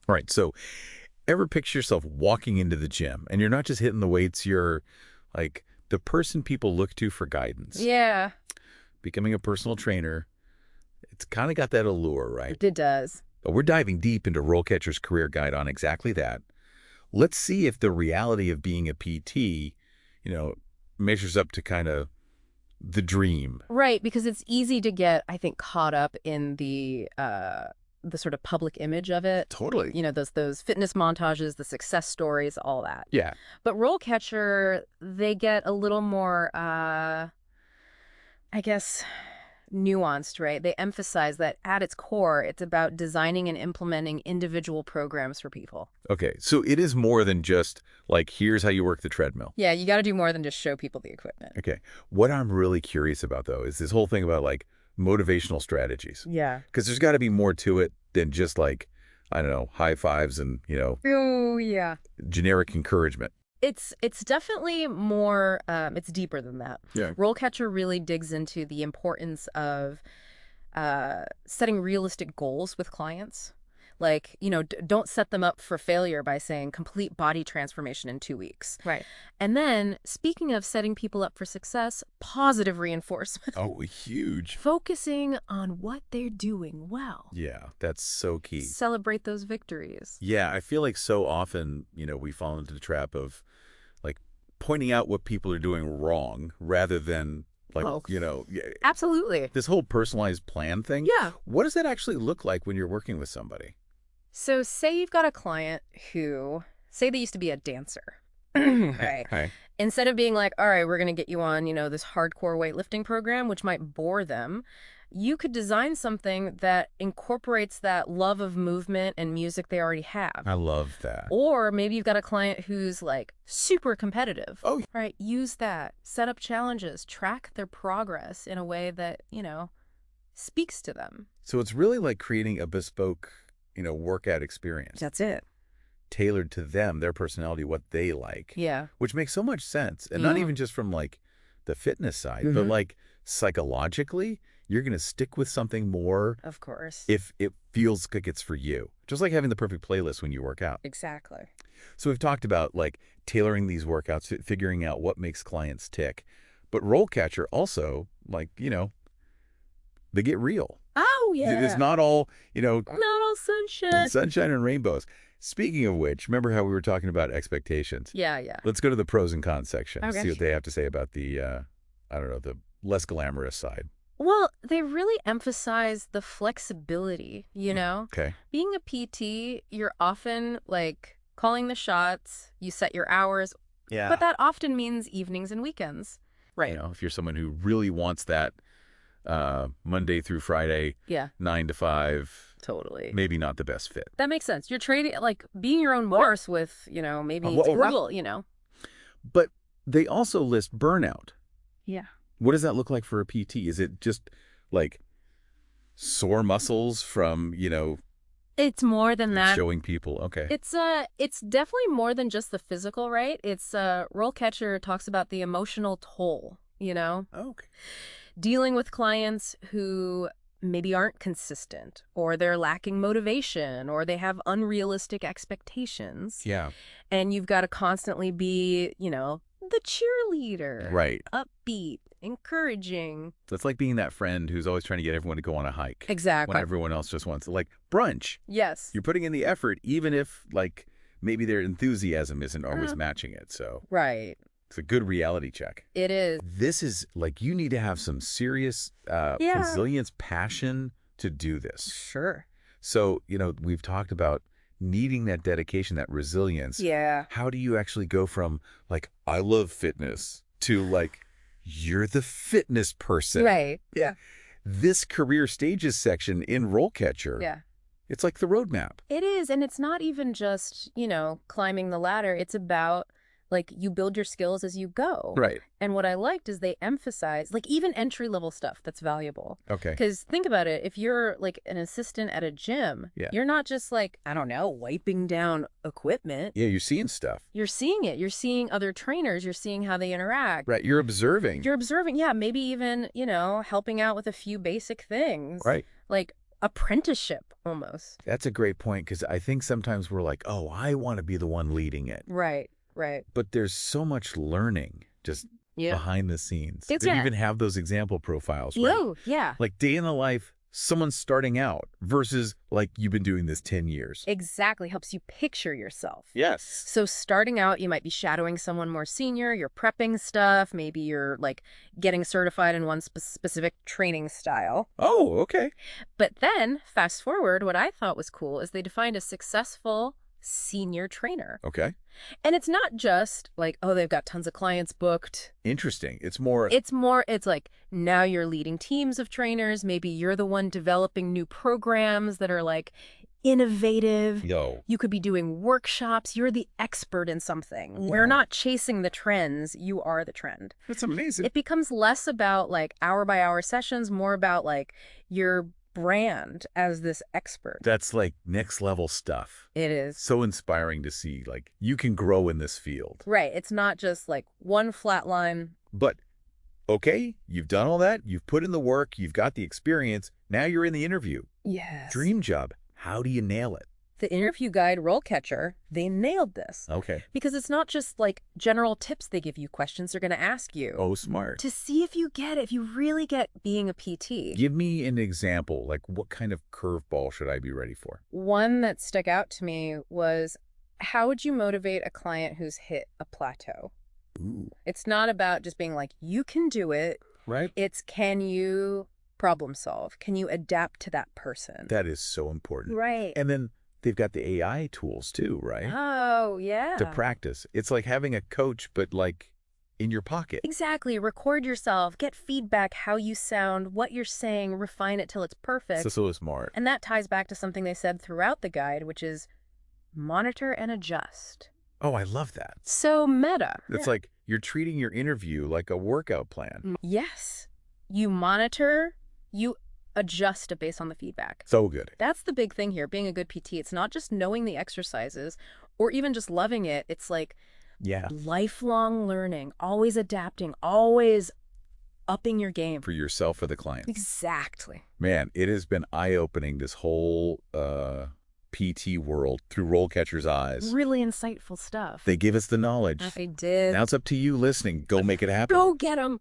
All right, so ever picture yourself walking into the gym and you're not just hitting the weights, you're like the person people look to for guidance. Yeah, Becoming a personal trainer, it's kind of got that allure, right? it does. But we're diving deep into RoleCatcher's career guide on exactly that. Let's see if the reality of being a PT, measures up to kind of the dream. Right, because it's easy to get, I think, caught up in the sort of public image of it. Totally. Those fitness montages, the success stories, all that. Yeah. But RoleCatcher, they get a little more, I guess, nuanced, right? They emphasize that at its core, it's about designing and implementing individual programs for people. Okay, so it is more than just like, here's how you work the treadmill. Yeah, you got to do more than just show people the equipment. Okay. What I'm really curious about, though, is this whole thing about like motivational strategies. Yeah. Because there's got to be more to it than just like, I don't know, high fives and, Oh, yeah. generic encouragement. It's definitely more, it's deeper than that. Yeah. RoleCatcher really digs into the importance of setting realistic goals with clients. Like, don't set them up for failure by saying complete body transformation in 2 weeks. Right. And then, speaking of setting people up for success, positive reinforcement. Oh, huge. Focusing on what they're doing well. Yeah, that's so key. Celebrate those victories. Yeah, I feel like so often, we fall into the trap of like pointing out what people are doing wrong rather than like, Absolutely. this whole personalized plan thing. Yeah. What does that actually look like when you're working with somebody? So say you've got a client who, say they used to be a dancer, right? Right. Instead of being like, all right, we're going to get you on, this hardcore weightlifting program, which might bore them, you could design something that incorporates that love of movement and music they already have. I love that. Or maybe you've got a client who's like super competitive. Oh. Right. Use that. Set up challenges. Track their progress in a way that, speaks to them. So it's really like creating a bespoke, workout experience. That's it. Tailored to them, their personality, what they like. Yeah. Which makes so much sense. And not even just from like the fitness side, but like psychologically, you're going to stick with something more Of course. if it feels like it's for you. Just like having the perfect playlist when you work out. Exactly. So we've talked about like tailoring these workouts, figuring out what makes clients tick. But RoleCatcher also, like, they get real. Oh, yeah. It's not all, Not all sunshine. sunshine and rainbows. Speaking of which, remember how we were talking about expectations? Yeah, yeah. Let's go to the pros and cons section. Okay. See what they have to say about the, the less glamorous side. Well, they really emphasize the flexibility, Okay. Being a PT, you're often like calling the shots, you set your hours, Yeah. but that often means evenings and weekends. Right. If you're someone who really wants that Monday through Friday, Yeah, 9 to 5, totally. maybe not the best fit. That makes sense. You're trading, like, being your own boss with, maybe Whoa, it's whoa. brutal, But they also list burnout. Yeah. What does that look like for a PT? Is it just like sore muscles from, It's more than that. showing people? Okay. It's definitely more than just the physical, right? It's RoleCatcher talks about the emotional toll, Okay. dealing with clients who maybe aren't consistent, or they're lacking motivation, or they have unrealistic expectations. Yeah. And you've got to constantly be, the cheerleader. Right. Upbeat, encouraging. So it's like being that friend who's always trying to get everyone to go on a hike. Exactly. When everyone else just wants to, like, brunch. Yes. You're putting in the effort, even if, like, maybe their enthusiasm isn't always matching it. So Right. it's a good reality check. It is. This is, like, you need to have some serious resilience, passion to do this. Sure. So, we've talked about needing that dedication, that resilience. Yeah. How do you actually go from, like, I love fitness to, like, you're the fitness person? Right. Yeah. This career stages section in RoleCatcher, Yeah. it's like the roadmap. It is. And it's not even just, climbing the ladder. It's about, like, you build your skills as you go. Right. And what I liked is they emphasize, like, even entry-level stuff that's valuable. Okay. Because think about it. If you're, like, an assistant at a gym, Yeah. you're not just, like, I don't know, wiping down equipment. Yeah, you're seeing stuff. You're seeing it. You're seeing other trainers. You're seeing how they interact. Right. You're observing. You're observing, yeah, maybe even, helping out with a few basic things. Right. Like apprenticeship almost. That's a great point, because I think sometimes we're like, oh, I want to be the one leading it. Right, right. But there's so much learning just Yeah. behind the scenes. It's They yeah. even have those example profiles, right? Oh, yeah. Like day in the life, someone starting out versus like you've been doing this 10 years. Exactly. Helps you picture yourself. Yes. So starting out, you might be shadowing someone more senior, you're prepping stuff, maybe you're like getting certified in one specific training style. Oh, okay. But then, fast forward, what I thought was cool is they defined a successful senior trainer. Okay. And it's not just like, oh, they've got tons of clients booked. Interesting. It's more... It's like now you're leading teams of trainers. Maybe you're the one developing new programs that are like innovative. Yo. You could be doing workshops. You're the expert in something. Wow. We're not chasing the trends. You are the trend. That's amazing. It becomes less about like hour by hour sessions, more about like your brand as this expert. That's like next level stuff. It is. So inspiring to see, like, you can grow in this field. Right. It's not just like one flat line. But, okay, you've done all that. You've put in the work. You've got the experience. Now you're in the interview. Yes. Dream job. How do you nail it? The interview guide, RoleCatcher, they nailed this. Okay. Because it's not just like general tips they give you, questions they're going to ask you. Oh, smart. To see if you get it, if you really get being a PT. Give me an example. Like, what kind of curveball should I be ready for? One that stuck out to me was, how would you motivate a client who's hit a plateau? Ooh. It's not about just being like, you can do it. Right? It's, can you problem solve? Can you adapt to that person? That is so important. Right. And then they've got the AI tools too, right? Oh, yeah. To practice. It's like having a coach, but like in your pocket. Exactly. Record yourself, get feedback, how you sound, what you're saying, refine it till it's perfect. So smart. And that ties back to something they said throughout the guide, which is monitor and adjust. Oh, I love that. So meta. It's like you're treating your interview like a workout plan. Yes. You monitor, you adjust it based on the feedback. So good. That's the big thing here, being a good PT. It's not just knowing the exercises or even just loving it. It's like lifelong learning, always adapting, always upping your game. For yourself or the client. Exactly. Man, it has been eye-opening, this whole PT world through RoleCatcher's eyes. Really insightful stuff. They give us the knowledge. I did. Now it's up to you listening. Go make it happen. Go get 'em.